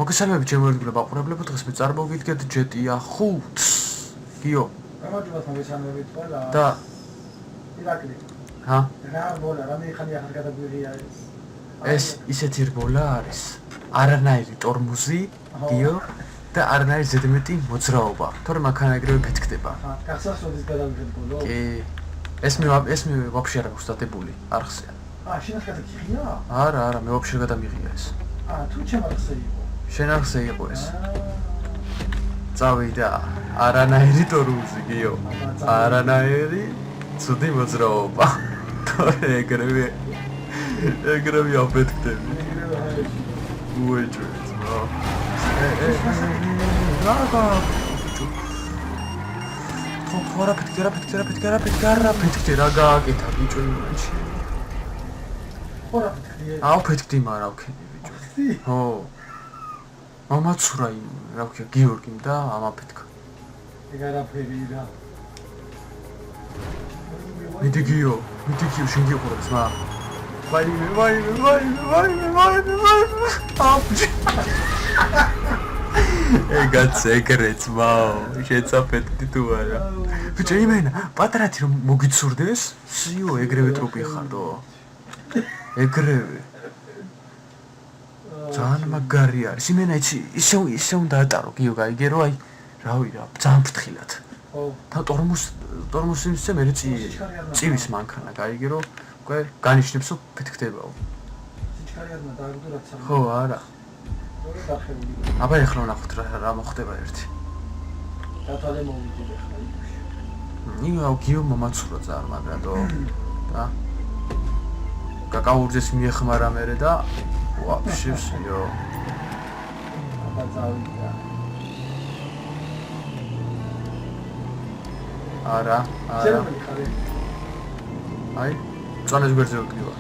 მოგესალმებით ჩემო ერთგულო მაყურებლებო, დღეს მე წარმოვიდგეთ GTA 5-ს. გიო. გამარჯობა მოგესალმებით ყველა. და ირაკლი. ჰა? რა ბოლა, რა მეიხანი ახალ გადაგვიღია ეს. ეს ისეთი რბოლა არის. არანაირი ტორმუზი, გიო და არანაირი ზედმეტი მოძრაობა. თორემ მანქანა ეგრევე ფეთქდება. გახსოვს როდის გადავიღეთ ბოლო? კი. ეს მე ვაფშე არ აქვს დადებული, არ ხსია. შენ გადაგიღია? არა, მე ვაფშე გადამიღია ეს. თუ ჩემარხზე იყო. შენ არხზე იყო ეს. წავიდა არანაირი ტორმუზი, გიო. არანაირი ცუდი მოძრაობა. თორე ეგრევე აფეთქდები. უეჭვეც, რა. რაგა. თორა ფეთქე რა გააკეთა ბიჭო იმაში. ხორა ფეთქე. აუ ფეთქდი მაგრამ ვქენი ბიჭო. ხო. მამაცურა იმ რა ვქია გიორგიმ და ამაფეთქა. ეგ არაფერი რა. მიდი გიო შენ გიყურებს მა. ვაიმე. აფჯი. ეგაც ეგრეც მაო, შეცაფეთქდი თუ არა. ბიჭო იმენა, პატრათი რომ მოგიცურდეს, სიო ეგრევე ტრუპი ხარდო. ეგრევე. ძალიან მაგარი არის. იმენა იცი, ისე უნდა ატარო, გიო გაიგერო, აი, რავი რა, ძალიან ფრთხილად. ხო. და ტორმუსი ისე მე წივის მანქანა, გაიგერო, უკვე განიშნებს რომ ფეთქდებაო. სიჩქარე არ დააგდო რაც ამ. ხო, არა. დახეული. აბა ეხლა ვნახოთ რა მოხდება ერთი. დათვალე მოვიდი ახლა იქში. ნიუ გიო მომაცურო ძალიან მაგრადო. და კაკაურძეს მიეხმარა მერე და ვაფშე всё. აბა წავიდა. არა. აი, წონეს გვერდზე ვკივა.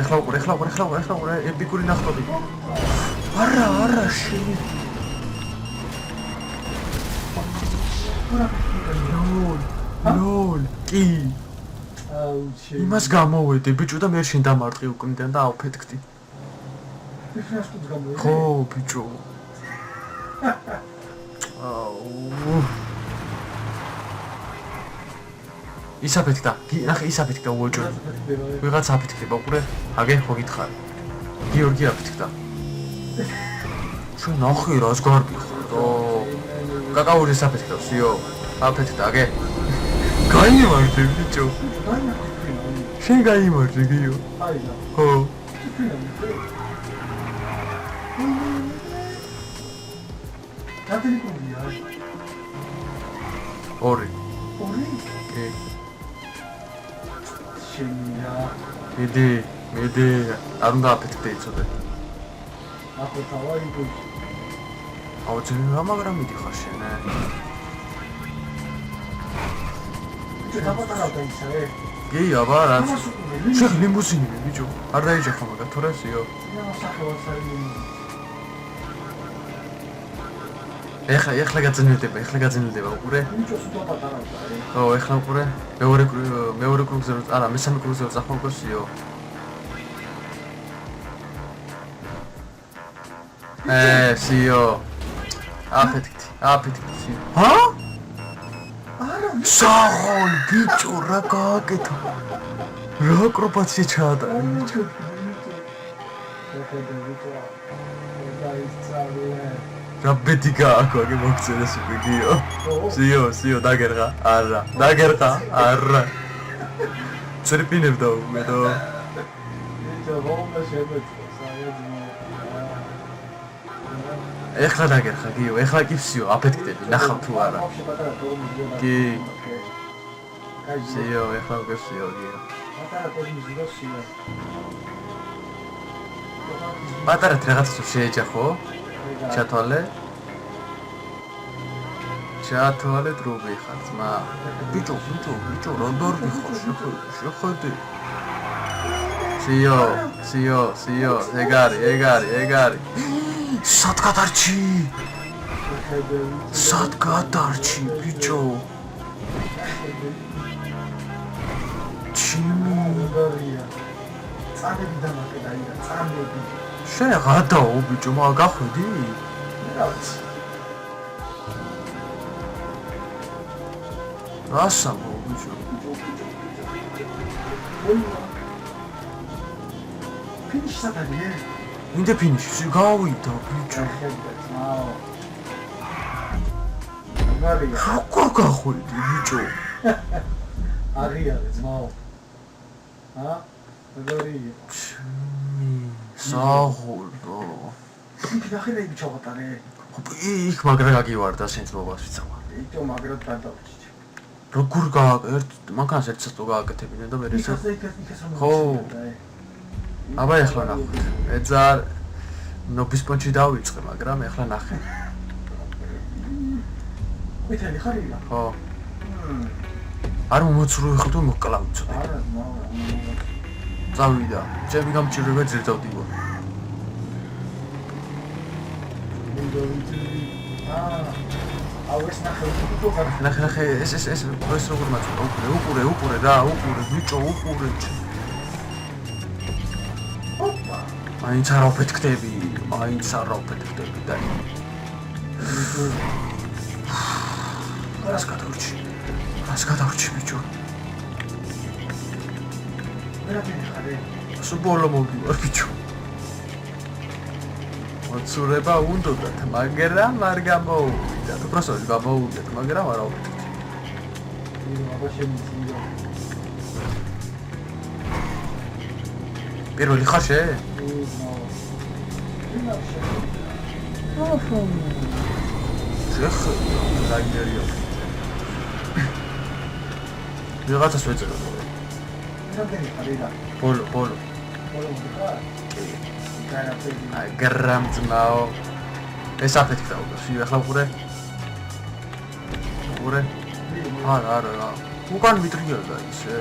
ეხლა უყურე, ეპიკური ნახტობი. არა, შენი. ლოლ, კი. აუ, შენ. იმას გამოვედი, ბიჭო და მე შენ დამარტყი უკნიდან და ავფეთქდი. ფიქრაშტუც გამოვედი. ხო, ბიჭო. აუ. ისაფეთქდა, ნახე ისაფეთქდა უოჭო. ვიღაც აფეთქდება, უყურე, აგე ხო გითხარი. გიორგი აფეთქდა. შენ ნახე რას გარბიხო. კაკაური საფეთქდა, სიო. აფეთქდა, აგე. გაიმარჯვე, ბიჭო. შენ გაიმარჯვე, გიო. აი რა. ხო. დათელი კუბია. ორი. კი. შენია. მიდი, არ უნდა აფეთქდე იცოდე. ახლა თავი გუჩი. აუ ძმა მაგრამ მიდიხარ შენ. დაპატარავდა ისე. კი, აბა რა. შენ ლიმუზინი ბიჭო. არ დაიჯახა მაგა თორესიო. ეხლა გაძნილდება, უყურე. ბიჭოს დაპატარავდა. ო, ეხლა უყურე. მეორე კრუგზე, არა, მესამე კრუგზე წახმოგოსიო. სიო. აფეთქდი, სიო. ჰა? არა, საღოლ, ბიჭო, რა გააკეთა? რა აკრობაცია ჩაატარა, ბიჭო. რა ბედი გააკო, აგე მოგწერეს უკვე გიო. სიო, დაგერღა. არა. წერპინებდა უმედო. ბიჭო, რომა შეგეწყო, საერთოდ. ეხლა დაგერხა გიო, ეხლა კი всё, აფეთქდები, ნახავ თუ არა. კი. всё, ეხლა უკვე всё გიო. პატარა რაღაცა შეეჯახო. ჩათვალე დროუბი ხარ ძმა. ბიჭო, რონდორ ვიხარ, შეხედე. всё, ეგარი. სად გადარჩი, ბიჭო. ჩიმი. წამები დამაკედა, წამები. შენ გადაო ბიჭო, მაგ გახვედი? რა ვიცი. რასამო ბიჭო? ფინიში სადაა? მინდა ფინიში, გავიდა ბიჭო. აუ. მაგარია. როგორ გახვედი ბიჭო? აღია ძმაო. მაგარია. საჰულო. იქ ნახე ბიჭო ყატარე. იქ მაგრა გაგივარდა სენს მობას ვიცამა. იტო მაგრად გადავჭი. როგორ ერთ მანქანას ერთ საწო გააკეთებინა და მე ესე. ხო. აბა ეხლა ნახოთ. ეძარ ნობის პონჩი დავიწყე, მაგრამ ეხლა ნახე. მეთელი ხარია? ხო. არ მომოცრო ეხლა მოკლავ ცოტა. არა, მაგრამ წავიდა. ჩემი გამჭირვება ძირდავდიო. აუეს ნახე თუ გარ ნახე ეს როგორ მაწვა უყურე რა უყურე ბიჭო უყურე ოპა მაინც არ ოფეთქდები და რას გადავრჩი ბიჭო რა ფიქრე სუბოლო მოგივარ ბიჭო მოცურება უნდათ მაგრამ არ გამოვიდა თუ პროსტო გამოვიდა მაგრამ არ ოფეთქდი აბა შემიძლია პირველი ხარ შე? ლაინერია. ვიღაცას ვეწერა. ბოლო. გრამწმაო. ეს აფეთქდა უკვე. ახლა უყურე. არა. უკან მიტრიალდა ისე.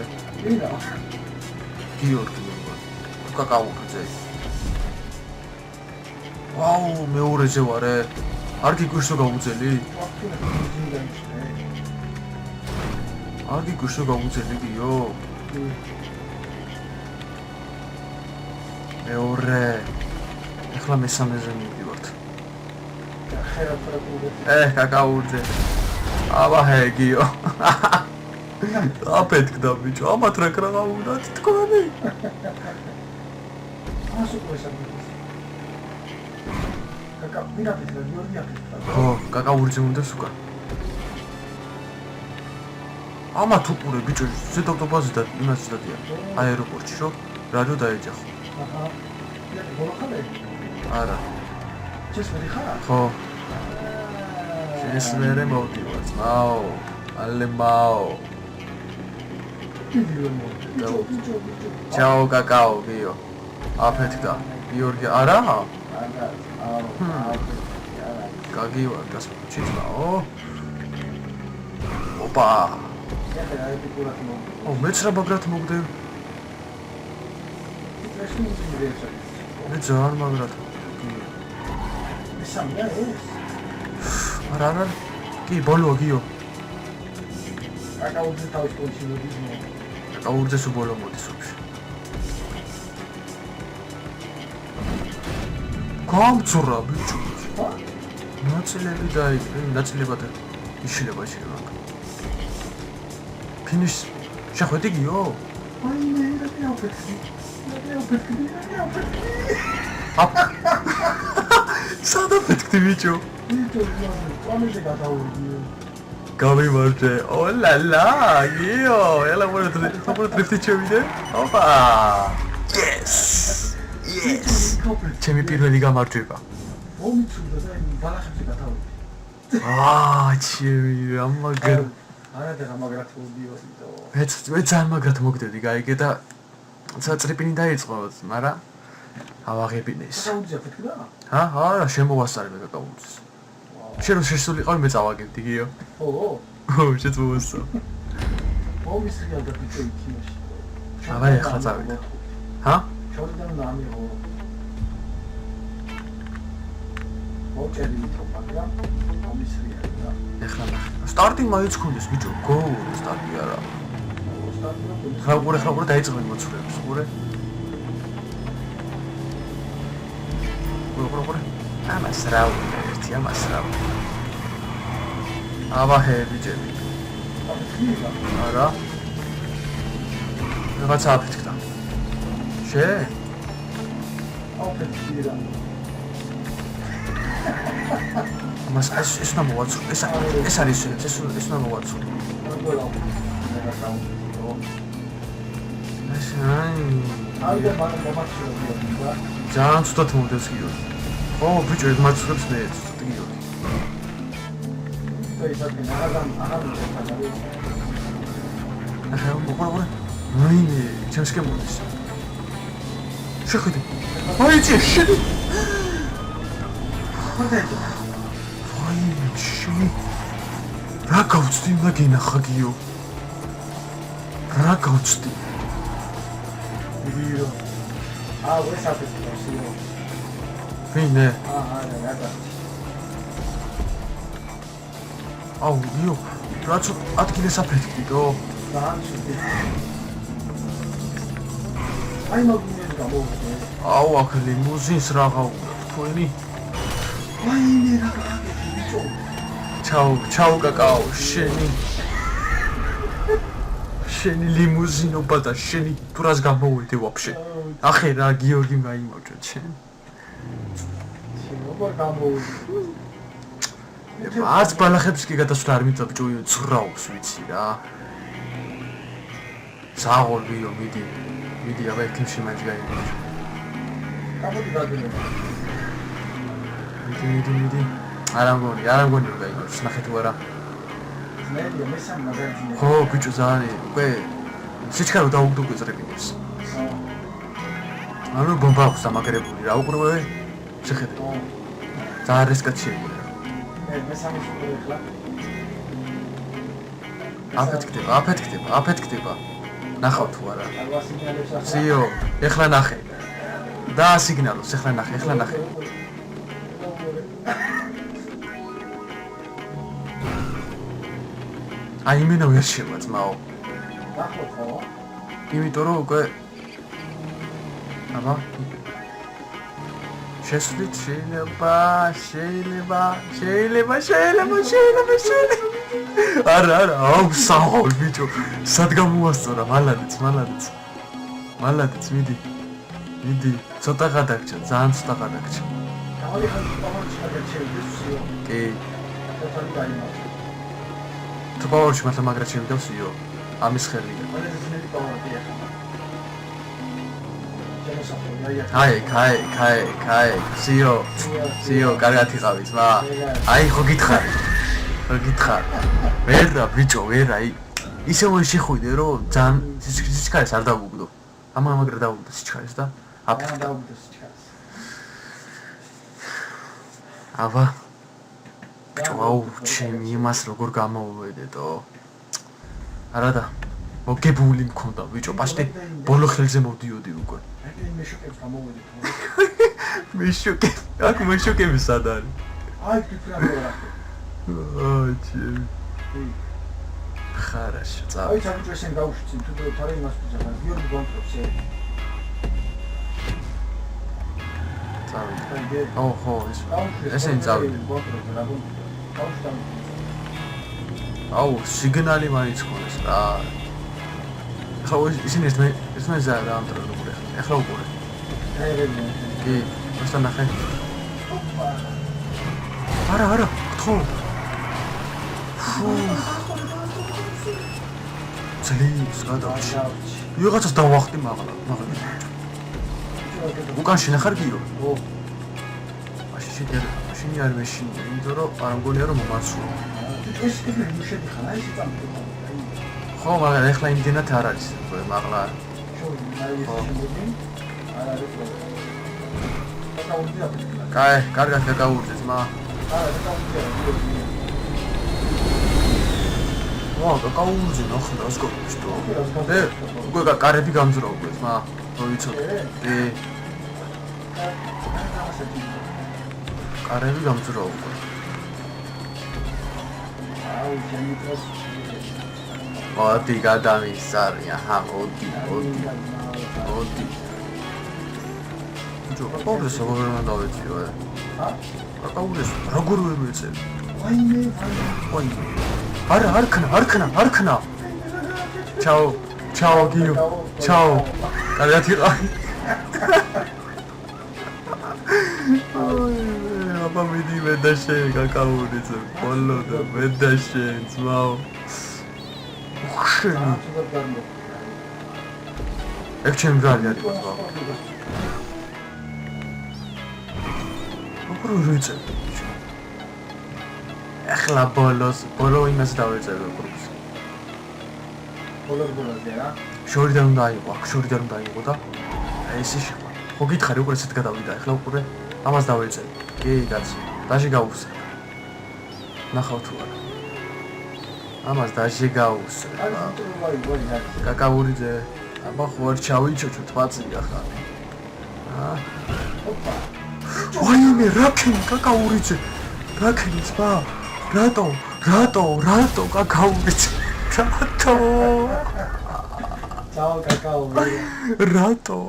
გიორგი. კაკაურზე. ვაუ, მეორეზე ვარე. არ გიგვირსო გაუძელი? არ გიგვირსო გაუძელი გიო? მეორე. ეხლა მესამეზე მივიდივართ. კაკაურზე. აბა ჰე გიო. აფეთქდა ბიჭო, ამათ რა კრაღა უნდა თქვენი? ხო, კაკაურზე უნდა სუკა. ამათ უყურე ბიჭო, ზედავტობაზე და იმას დადია. აეროპორტში რო რადიო დაეჯახო. არა. ხო. ეს მერე მოვდივარ, ძმაო. ალემაო. Ciao cacao, Gio. აფეთქდა. გიორგი, არა? გაგივა გასწრჩიაო. ოპა. მეც რა მაგრად მოგდებ? მე ძალიან მაგრად. არა. კი, ბოლოა გიო. კაკაურზე თავის პონჩი მოდის. კაკაურზე სუბოლო მოდის ოფში. გამწურა ბიჭო. ნაწილები დაიგე, ნაწილებად იშლება შეიძლება. ფინიშ შეხვედი გიო? აი მე რა აფეთქდი. სადა ფეთქდი ბიჭო? ბიჭო, ამაზე გადავიდი. გამიმარჯე. ოლალა, გიო, ელა მოიწოდე ტრიფტი ჩევიდე? ოპა. Yes. ჩემი პირველი გამარჯვება. მომიწოდა და ბალახებზე გადავიდი. ჩემი ამაგერ. არა და მაგრად მოდიოდი და. მეც ძალიან მაგრად მოგდედი, გაიგე და წრიპინი დაიწყო, მაგრამ ავაღებინე ის. კაკაურზე აფეთქდა? არა, შემოვასწარე კაკაურზეს. შენ რო შესულიყავი მე წავაგებდი გიო. ხო, შეწმოვასწა. მომისრია და ბიჭო იქიმაში. აბა ეხლა წავიდა. შორიდან ამიღო. მოჭედი მithom, მაგრამ მომისრია და. ეხლა ნახე. სტარტი მაინც ქონდეს ბიჭო, გო, სტარტი არა. ხაყურე დაიწყებენ მოცულებს, ხურე. ყურე. ამას რა უნდა ერთი ამას რა. აბა ჰებიჯები. არა. რაღაცა აფეთქდა. შე? აფეთქდა. მას ეს უნდა მოვაცრო. ეს არის ეს უნდა მოვაცრო. აი და მომაჩვენებია. ძალიან ცუდად მომდევს გიორგი. ო ბიჭო ეს მაცურებს მე ცუდად გიორგი. ახლა მოყურე. მაინე ჩემს კემოდის. შეხედე. აიჭი შედი. ვაი რა გავწდი უნდა გენახა გიო. რა გავწდი? ვირო. ეს აფეთქდა სიო. ვინე? რა. აუ გიო, რაც ადგილეს აფეთქდო? აი მოგინეს გამოვიდე. აუ აქ ლიმუზინს რაღა უნდა თქვენი? ვაიმე რა გაკეთე ბიჭო. ჩაუ კაკაო, შენი ლიმუზინობა და შენი თურას გამოვიდე ვაფშე. ახე რა გიორგი მაიმოჭო შენ. როგორ გამოვიდე? აც ბალახებს კი გადასვლა არ მიწა ბიჭო, ცრაობს ვიცი რა. ზაღოლ გიო მიდი აბა ექიმში მაინც გაიგო. გამოდი გადაგება. მიდი. არა მგონი რომ გაიგოს, ნახე თუ არა. მე მესამ მაგარჯინე. ხო ბიჭო ძალიან უკვე სიჩქარო დაუგდო გვეწრებინებს. ანუ ბომბა აქვს დამაგრებული რა უყურე შეხედე. ძალიან რისკად შეგვიძლია. მესამე სულ ახლა. აფეთქდება. ნახავ თუ არა. სიო, ეხლა ნახე. და სიგნალოს, ეხლა ნახე. აი იმენა ვერ შევა ძმაო. ნახო ხო? იმიტომ რომ უკვე აბა შესვლით შეიძლება. არა, აუ საჰოლ ბიჭო. სად გამოვასწორა, მალადიც, მიდი. ცოტა გადაგჭა, ძალიან ცოტა გადაგჭა. აი ხან ჩაგაჩერდესიო. კი. თოთალი დაიმართა. თუ პაურში მართლა მაგრა შემდევსიო. ამის ხელია. აი, სიო, კარგად იყავი ძმა. აი, ხო გითხარ. ვერა ბიჭო, აი. ისე შეხვიდე რომ ძალიან სიჩქარეს არ დავუგდო. მაგრა დავუგდო სიჩქარეს და აფეთქდა. აბა. ბიჭო, აუ, ჩემი იმას როგორ გამოვედეტო. არადა. მოგებული მქონდა ბიჭო, პაშტი ბოლო ხელზე მოვდიოდი უკვე. მე შოკებს გამოვედე. მე შოკები სად არის? აი ფიქრობ. აი ჩემი. ხარაშ, წავ. აი ჩაგუჭე შენ გავუშვი თუ თორე იმას ვიძახა. გიორგი კონტროლს ე. წავიდე. ხო, ესენი წავიდე. აუ, სიგნალი მაინც ხონეს რა. ხო, ისინი ესმე ზარა ამ დროს უყურე. ეხლა უყურე. კი, просто ნახე. არა, ხო. ძლივს გადავში. ვიღაცას დავახტი მაღლა. უკან შენახარ გიო? ო. მაშინ არ მეშინია, იმიტომ რომ არ მგონია რომ მომაცურო. ეს კიდე შედიხარ, აი ეს წამყვი. ხო, მაგრამ ეხლა იმდენად არ არის, მაღლა. კაი, კარგად გაგაურდე ძმა. ვა, გაგაურდე, ნახე, რას გქონდა? უკვე კარები გამძრაუგე ძმა. მოიცოდე. კარები გამძრაუგე. აუ, ჩემი დროს მოდი გადამისწარი, აჰა, მოდი. ბიჭო, ყოველს როგორ უნდა დავეციო, კაკაურის როგორ ვერ ვეწევ? ვაიმე. არ ქნა. Ciao, Gio. Ciao. Კარგად იყავი. აბა მიდი მე და შენ კაკაურიძე, ბოლო და მე და შენ ძმაო. ხშენი. ეგ ჩემ ბრალი არის ძმაო. როგორ ვეწევ? ახლა ბოლო იმას დავეწევ გრუპს. ბოლოს რა? შორიდან უნდა აიღო და ეს შევა. ხო გითხარი უკვე ესეთ გადავიდა, ახლა უკვე ამას დავეწევ. კი, კაცი, დაჟე გაუსე. ნახავ თუ არა. ამას დაჟე გაუსე. კაკაურიძე, აბა ხო არ ჩავიჩოჩო თვაწია ხარ. ვაიმე, რაკენი კაკაურიძე. რაკენი ძმა? რატო კაკაურიძე? რატო? Ciao, კაკაური. რატო?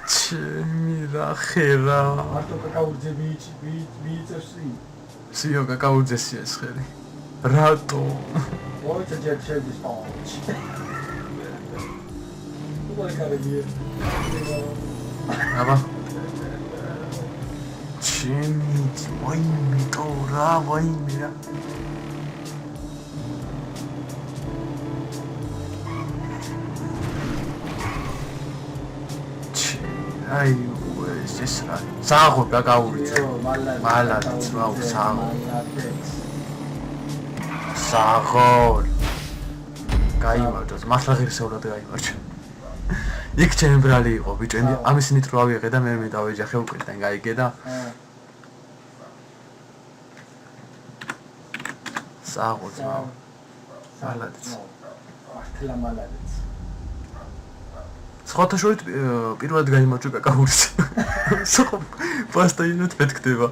ჩემი რა ხერა. მარტო კაკაურიძე მიიწევსი. სიო კაკაურიძე სიესხერი. რატო? მოიცა ჯერჯერობით პაუჩი. უბრალოდ კარგია. აბა. ჩემი ვაიმე რა. აი ეს რა საღო კაკაურიძე მალად ძმაო საღო გაიმარჯოს მართლა ღირსეულად გაიმარჯო იქ ჩემი ბრალი იყო ბიჭო ამის ნიტრო ავიღე და მე დავეჯახე უკრიდან გაიგე და საღო ძმაო მალად ახლა მალადიც სხვათა შორის პირველად გაიმარჯვა კაკაურიძე. სხვა პასტაინად მეთქდება.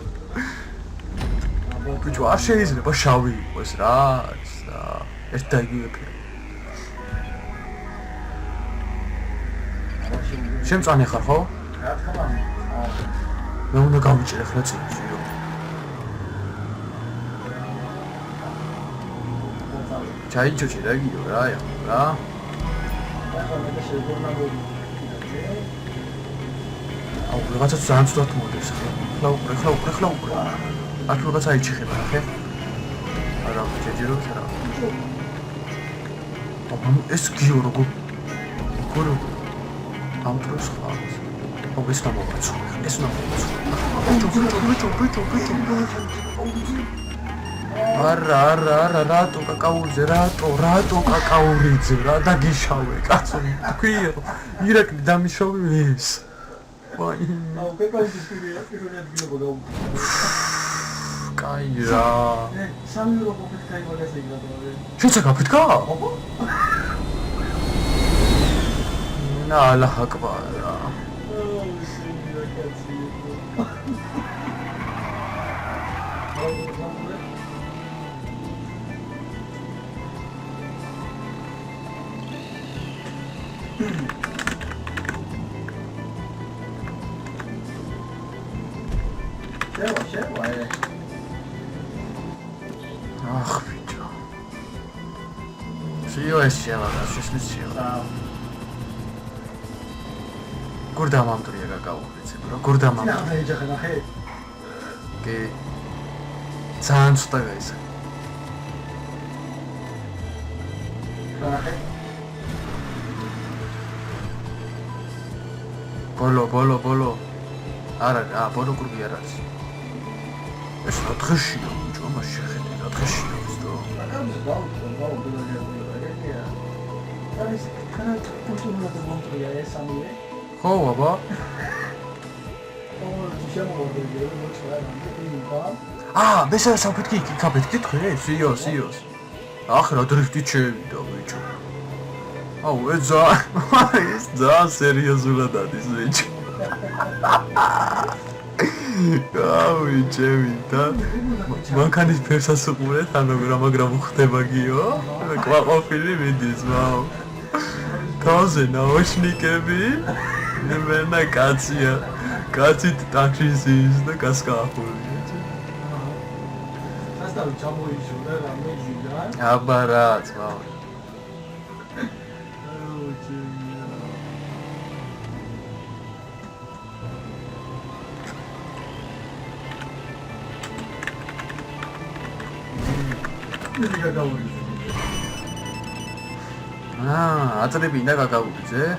ბიჭო, არ შეიძლება შავი იყოს რა, ეს დაიგივე ფერი. შემწვანე ხარ ხო? რა თქმა უნდა. მე უნდა გავიჭერე ახლა წინში. ჩაიჩოჩი რა გიო რა. აუ რაღაცა ძალიან ცუდად მოდის ახლა უკვე აქ რაღაცა აიჩიხება ნახე არა შეჯეროთ რა აბა ეს გიო როგორ ამ დროს ხარ აბა ეს გამოვაცო არა რატო კაკაურიძე რა დაგიშავე კაცო თქვია ირაკლი დამიშავე ეს ვაიმე აუ კაკაურიძე პირველად გილობა გაუგო კაი რა სამი რო ყოფილი მაგას იგრადო შეცა გაფეთქა ალა ჰაკბარა Ах, ბიჭო. სიო ეს შევა, შევა. გურ დამამდრია კაკაურიძე, როგორ დამამდრია? ნახე ეჯახე ნახე. კი. ძალიან ცუდა გაიზა. ნახე. ბოლო. არა, ბოლო კურგი არ არის. ეს 4-შია, ბიჭო, მას შეხედე 4-შია ვსტო. ხო, აბა. მესა საფეთქი, კაფეთქი თქვი, სიოს. ახლა დრიფტი შევიდა, ბიჭო. აუ, ეს ძალიან სერიოზულად არის, ბიჭო. აუ, ჩემიდა. მანქანის ფერსას უყურეთ, ანუ მაგრამ ხდება გიო. კვაყოფილი მიდის, ვაუ. თავზე ნაოშნიკები. ნემენა კაცია. კაცით ტაქსში ზის და გასკახული. ასთავი ჩამოიშურა რამე ჟიგა. აბა რა, ძმაო. 아들이 이나 가가고 이제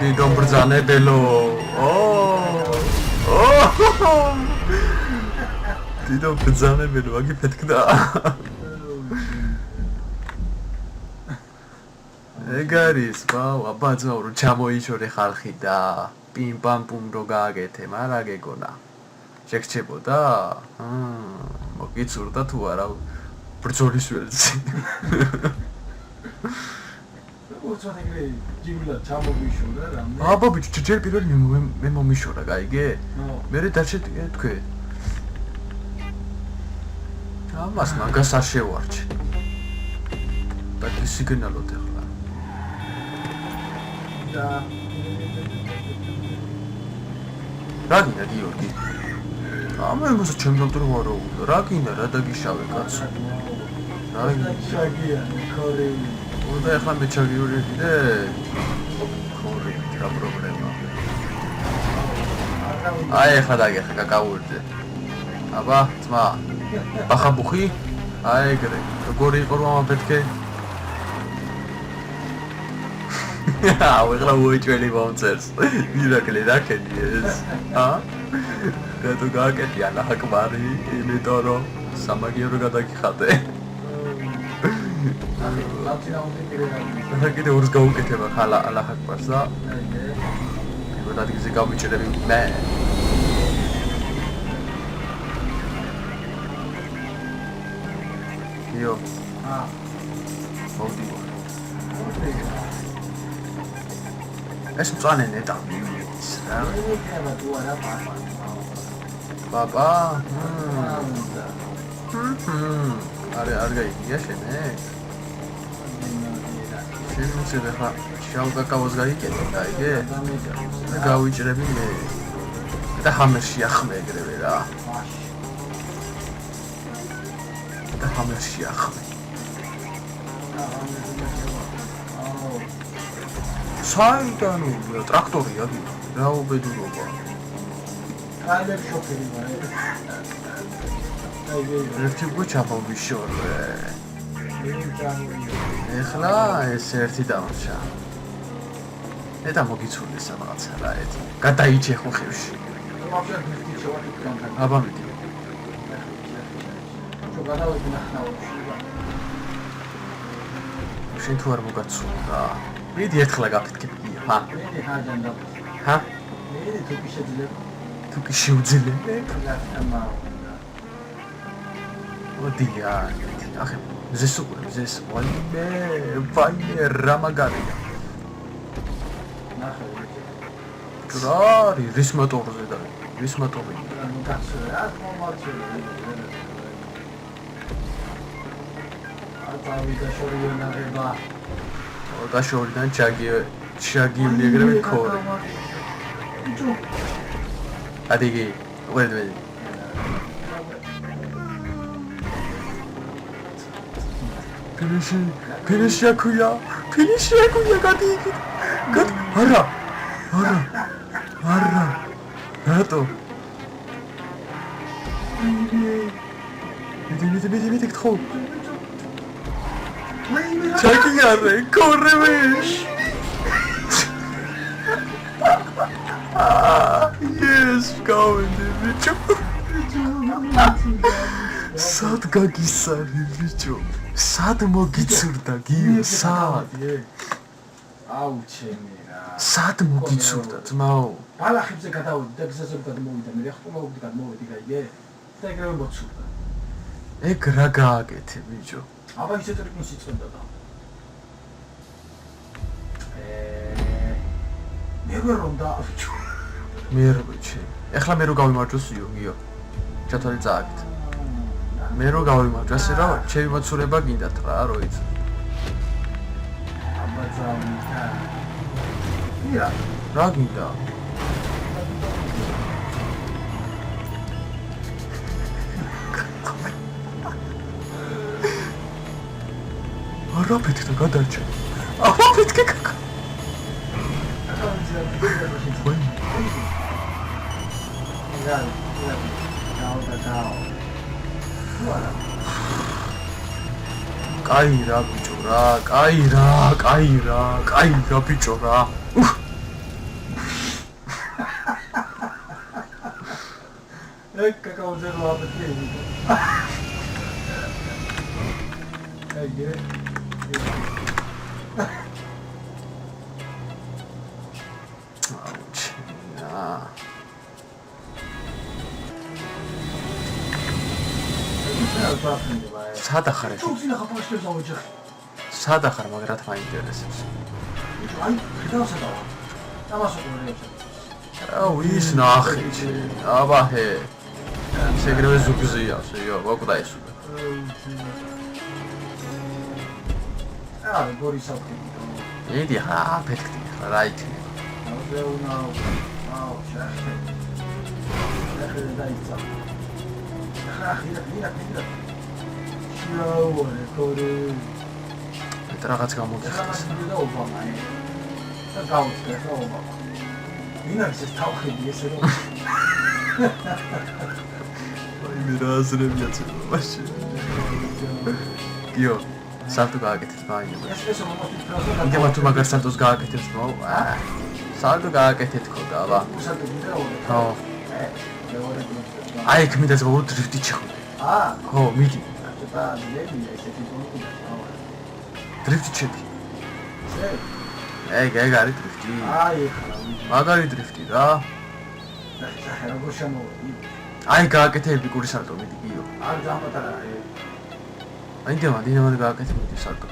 니도 버자네 벨로 니도 버자네 벨로 와기 펫크다 ეგარის ვაუ აბაძმა რო ჩამოიშორე ხალხი და პიმ პამ პუმ რო გააკეთე მაგრამ გეგონა შეგჩებოდა მოგიწურდა თუ არა ბრძოლის ველზე უცოდაგრე ჯიბლა ჩამოიშორა რამე აბა ბიჭი ჯერ პირველი მე მომიშორა გაიგე მე დარჩე თქვი ამას მაგას არ შევარჩი და სიგნალოთ ახლა რა გინდა გიორგი? ამე მოსა ჩემ დამტრო არა უნდა. რა გინდა რა დაგიშავე კაცო? რა შაგია ქორები. უნდა ახლა მე ჩაგიურიდე. ქორები რა პრობლემა. აი ახლა დაგეხა გაკაურდე. აბა ძმა. ბახაბუხი? აი ეგრე. როგორი იყო რომ ამაფეთქე? ახლა უეჭველი მომწერს. მირაკლი რა ქენი ეს? და თუ გააკეთე ალაჰაკბარი, იმიტომ რომ სამაგიერო გადაგიხადე. კიდე ორს გაუკეთება ხალა ალაჰაკბარს და ეგ ადგილზე გავიჭრები მე. იო. მოდი. ეს მწვანე ნეტა მიდის რა. პაპა. არ გაიგია შენე. შენ შეიძლება ხა შავ კაკაოს გაიგე, გაიგე? და გავიჭრები მე. და ხამერში ახმე ეგრევე რა. და ხამერში ახმე. საიდან ტრაქტორია რა უბედურობა კალებ შოფერი ვარ ერთი გუჩაბობიშორე ეხლა ეს ერთი დამრჩა ედა მოგიცურდი სამრაღაცა რა ეთი გადაიჭე ხო ხევში აბა მიდი შენ თუ არ მოგაცურდა მიდი ერთხლა გაფეთქები ხა მე ჰაჯანდა ჰა მე თუ კი შეუძლე ოდია ახე ზეს ვაიმე რა მაგარია ნახე ჯრარი რის მოტორზე და რის მოტორი გასწრა მომარჩე ატავიდა შორიონაღება და შორიდან ჩაგივლი ეგრევე ქორი ადიგი ვერდვედი ფინიში აკუია გადიგი არა რატო მიდი გთხო ჩაგიარე ქორევეშ yes going bicho sad gagisari bicho sad mogitsurda gio sad აუ ჩემი რა sad mogitsurda ძმაო ბალახებზე გადავედი და გზაზე გადმოვიდა მე ხტომაობდი გადმოვედი გაიგე და ეგრევე მოცურდა ეგ რა გააკეთე ბიჭო აბა ისე ტრიკნი სიწყებდა და მე ვერ რომ და მე რო ბიჭი ეხლა მე რო გავიმარჯოს იო ჩათვალი წააგეთ მე რო გავიმარჯვა ასე რა ჩემი მოცულება გინდათ რა როიც რა გინდა არა პეთქა გადარჩა აბა პეთქა კაკა კაი რა ბიჭო რა კაი რა ბიჭო რა კაკაოზე რა აბეთქი აიგე სადა ხარ ეს? თუ ძინა ხაფაშებს ავეჯახ. სადა ხარ, მაგრამ რა თქმა ინტერესებს. აი, ხედავსადაა. ამასო ყურებს. აუ ის ნახე. აბა ჰე. შეგრევე ზუგზია, შეიო, მოკვდა ეს. აა, გორი საფი. ედი ხა, პეთქი ხა, რა იქნება. აუ, შეხე. შეხე დაიცა. ხა, რაღაც გამოგიხდეს. და ობამა. და გავუწე და ობამა. მინაც ეს თავხედი ესე რომ. აი მე რა აზრებია ცოტა მაშინ. გიო, სალტო გააკეთეთ მაინც. ეს მომოწი პროზა. იგება თუ მაგარ სალტოს გააკეთებს მო. სალტო გააკეთეთ ხოდა, აბა. სალტო გინდა. ხო. აი იქ მინდა ზოგადად დრიფტი ჩხდე. აა, ხო, მიდი. და ლებია ესეთი პონკი. დრიფტი ჩები. ეგ არის დრიფტი. აი ხა. მაგარი დრიფტი რა. და როგორ შემოვიდი? აი გააკეთე ეპიკური სალტო მიდი გიო. არ დამატარა. აი დინამო გააკეთე მიდი სალტო.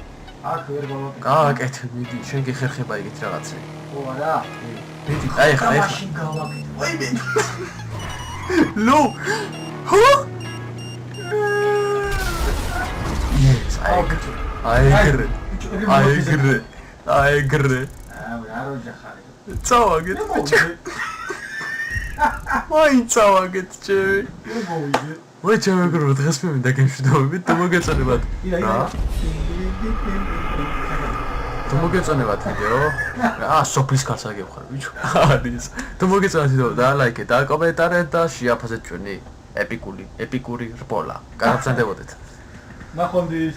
აქ ვერ გავაკეთე. გააკეთე მიდი, შენ გიხერხება იგით რაღაცე. ო არა. მიდი, აი ხა. მაშინ გავაკეთე. ვაი მე. ლო. ჰო? Yes, აიგრე. არ ოჯახარი. წავაგეთ ბიჭო. მაინ წავაგეთ ჩემი. მოვიდე. ვაი ჩემი გრო დღეს მე მინდა გემშვიდობებით თუ მოგეწონებათ. რა? თუ მოგეწონებათ ვიდეო? სოფლის კაცს აგებხარ ბიჭო. არის. თუ მოგეწონათ ვიდეო და ლაიქეთ და კომენტარეთ და შეაფასეთ ჩვენი ეპიკური რბოლა. გადაგზადებოდეთ. ნახვამდის.